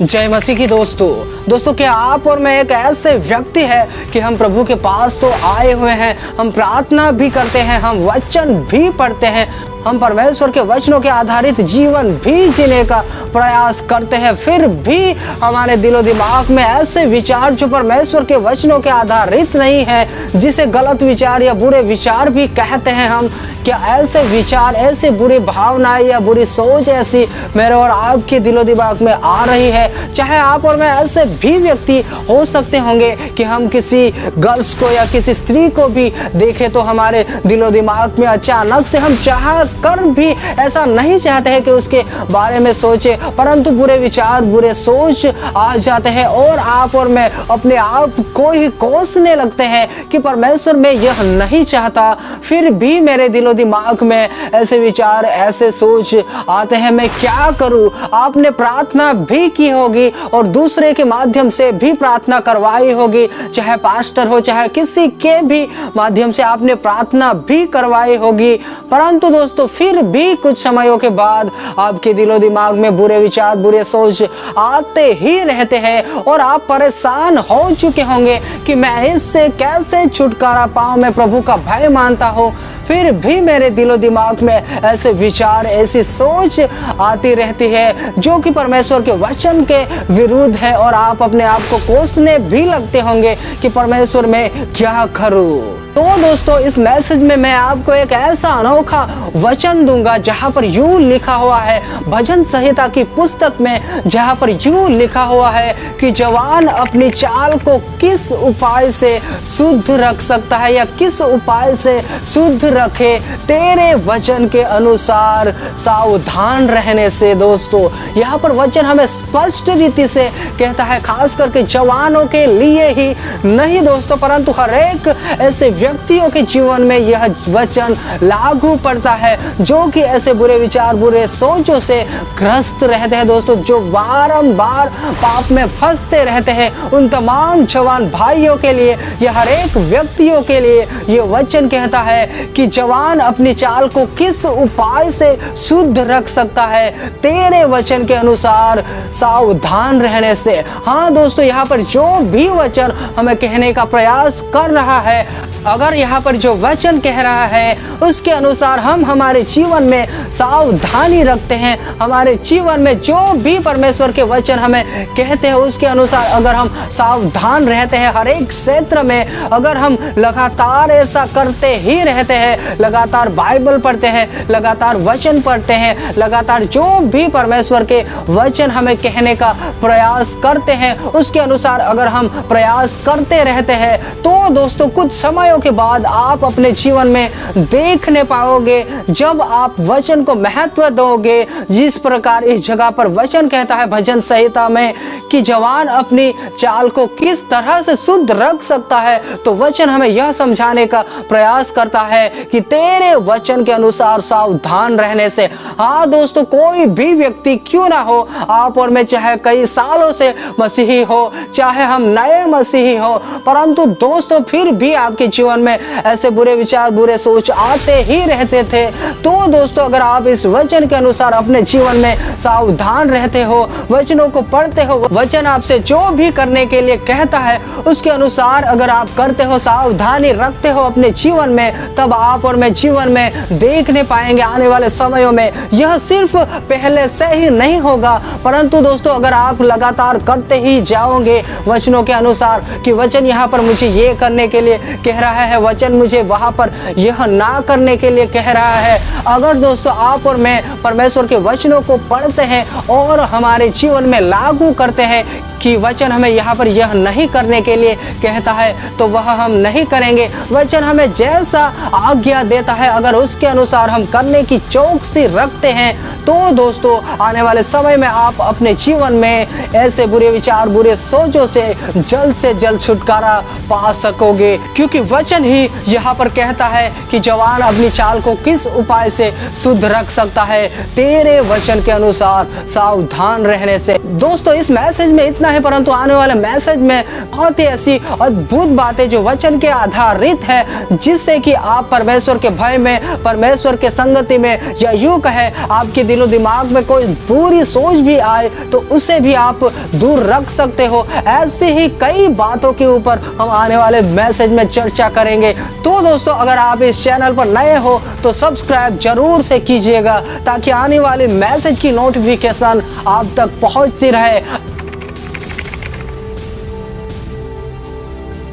जय मसीह की दोस्तों क्या आप और मैं एक ऐसे व्यक्ति है कि हम प्रभु के पास तो आए हुए हैं, हम प्रार्थना भी करते हैं, हम वचन भी पढ़ते हैं, हम परमेश्वर के वचनों के आधारित जीवन भी जीने का प्रयास करते हैं, फिर भी हमारे दिलो दिमाग में ऐसे विचार जो परमेश्वर के वचनों के आधारित नहीं है, जिसे गलत विचार या बुरे विचार भी कहते हैं हम। क्या ऐसे विचार, ऐसे बुरी भावनाएं या बुरी सोच ऐसी मेरे और आपके दिलो दिमाग में आ रही है? चाहे आप और मैं ऐसे भी व्यक्ति हो सकते होंगे कि हम किसी गर्ल्स को या किसी स्त्री को भी देखें तो हमारे दिलो दिमाग में अचानक से हम चाह कर भी ऐसा नहीं चाहते हैं कि उसके बारे में सोचे, परंतु बुरे विचार, बुरे सोच आ जाते हैं और आप और मैं अपने आप को ही कोसने लगते हैं कि परमेश्वर में यह नहीं चाहता। फिर भी मेरे दिलो दिमाग में ऐसे विचार, ऐसे सोच आते हैं, मैं क्या करूं? आपने प्रार्थना भी की होगी और दूसरे के माध्यम से भी प्रार्थना करवाई होगी, चाहे पास्टर हो, चाहे किसी के भी माध्यम से आपने प्रार्थना भी करवाई होगी, परंतु दोस्तों फिर भी कुछ समयों के बाद आपके दिलो दिमाग में बुरे विचार, बुरे सोच आते ही रहते हैं और आप परेशान हो चुके होंगे कि मैं इससे कैसे छुटकारा पाऊं। मैं प्रभु का भय मानता हूं, फिर भी मेरे दिलो दिमाग में ऐसे विचार, ऐसी सोच आती रहती है जो कि परमेश्वर के वचन के विरुद्ध है और आप अपने आप को कोसने भी लगते होंगे कि परमेश्वर में क्या करूं। तो दोस्तों इस मैसेज में मैं आपको एक ऐसा अनोखा वचन दूंगा जहां पर यूं लिखा हुआ है, भजन संहिता की पुस्तक में, जहां पर यूं लिखा हुआ है कि जवान अपनी चाल को किस उपाय से शुद्ध रख सकता है या किस उपाय से शुद्ध रखे, तेरे वचन के अनुसार सावधान रहने से। दोस्तों यहाँ पर वचन हमें स्पष्ट रीति से कहता है, खास करके जवानों के लिए ही नहीं दोस्तों, परंतु हर एक ऐसे व्यक्तियों के जीवन में यह वचन लागू पड़ता है जो कि ऐसे बुरे विचार, बुरे सोचों से ग्रस्त रहते हैं दोस्तों, जो बारंबार पाप में फंसते रहते हैं। उन तमाम जवान भाइयों के लिए, यह हर एक व्यक्तियों के लिए यह वचन कहता है कि जवान अपनी चाल को किस उपाय से शुद्ध रख सकता है, तेरे वचन के अनुसार सावधान रहने से। हाँ दोस्तों, यहाँ पर जो भी वचन हमें कहने का प्रयास कर रहा है, अगर यहाँ पर जो वचन कह रहा है उसके अनुसार हम हमारे जीवन में सावधानी रखते हैं, हमारे जीवन में जो भी परमेश्वर के वचन हमें कहते हैं उसके अनुसार अगर हम सावधान रहते हैं, हर एक क्षेत्र में अगर हम लगातार ऐसा करते ही रहते हैं, लगातार बाइबल पढ़ते हैं, लगातार वचन पढ़ते हैं, लगातार जो भी परमेश्वर के वचन हमें कहने का प्रयास करते हैं उसके अनुसार अगर हम प्रयास करते रहते हैं, तो दोस्तों कुछ समयों के बाद आप अपने जीवन में देखने पाओगे, जब आप वचन को महत्व दोगे, जिस प्रकार इस जगह पर वचन कहता है भजन संहिता में कि जवान अपनी चाल को किस तरह से शुद्ध रख सकता है, तो वचन हमें यह समझाने का प्रयास करता है कि तेरे वचन के अनुसार सावधान रहने से। हाँ दोस्तों, कोई भी व्यक्ति क्यों ना हो, आप और मैं चाहे कई सालों से मसीही हो, चाहे हम नए मसीही हो, परंतु दोस्तों फिर भी आपके जीवन में ऐसे बुरे विचार, बुरे सोच आते ही रहते थे। तो दोस्तों अगर आप इस वचन के अनुसार अपने जीवन में सावधान रहते हो, वचनों को पढ़ते हो, वचन आपसे जो भी करने के लिए कहता है उसके अनुसार अगर आप करते हो, सावधानी रखते हो अपने जीवन में, तब आप और मैं जीवन में देखने पाएंगे आने वाले समयों में। यह सिर्फ पहले से ही नहीं होगा, परंतु दोस्तों अगर आप लगातार करते ही जाओगे वचनों के अनुसार कि वचन यहाँ पर मुझे ये करने के लिए कह रहा है, वचन मुझे वहां पर यह ना करने के लिए कह रहा है, अगर दोस्तों आप और मैं परमेश्वर के वचनों को पढ़ते हैं और हमारे जीवन में लागू करते हैं कि वचन हमें यहाँ पर यह नहीं करने के लिए कहता है, तो वह हम नहीं करेंगे। वचन हमें जैसा आज्ञा देता है अगर उसके अनुसार हम करने की चौकसी रखते हैं, तो दोस्तों आने वाले समय में आप अपने जीवन में ऐसे बुरे विचार, बुरे सोचों से जल्द छुटकारा पा सकोगे, क्योंकि वचन ही यहाँ पर कहता है कि जवान अपनी चाल को किस उपाय से शुद्ध रख सकता है, तेरे वचन के अनुसार सावधान रहने से। दोस्तों इस मैसेज में इतना नहीं, परंतु आने वाले मैसेज में बहुत ही ऐसी अद्भुत बातें जो वचन के आधारित है, जिससे कि आप परमेश्वर के भय में, परमेश्वर के संगति में, या यूं कहे आपके दिलो दिमाग में कोई बुरी सोच भी आए तो उसे भी आप दूर रख सकते हो। ऐसे ही कई बातों के ऊपर हम आने वाले मैसेज में चर्चा करेंगे। तो दोस्तों, अगर आप इस चैनल पर नए हो तो सब्सक्राइब जरूर से कीजिएगा, ताकि आने वाले मैसेज की नोटिफिकेशन आप तक पहुंचती रहे।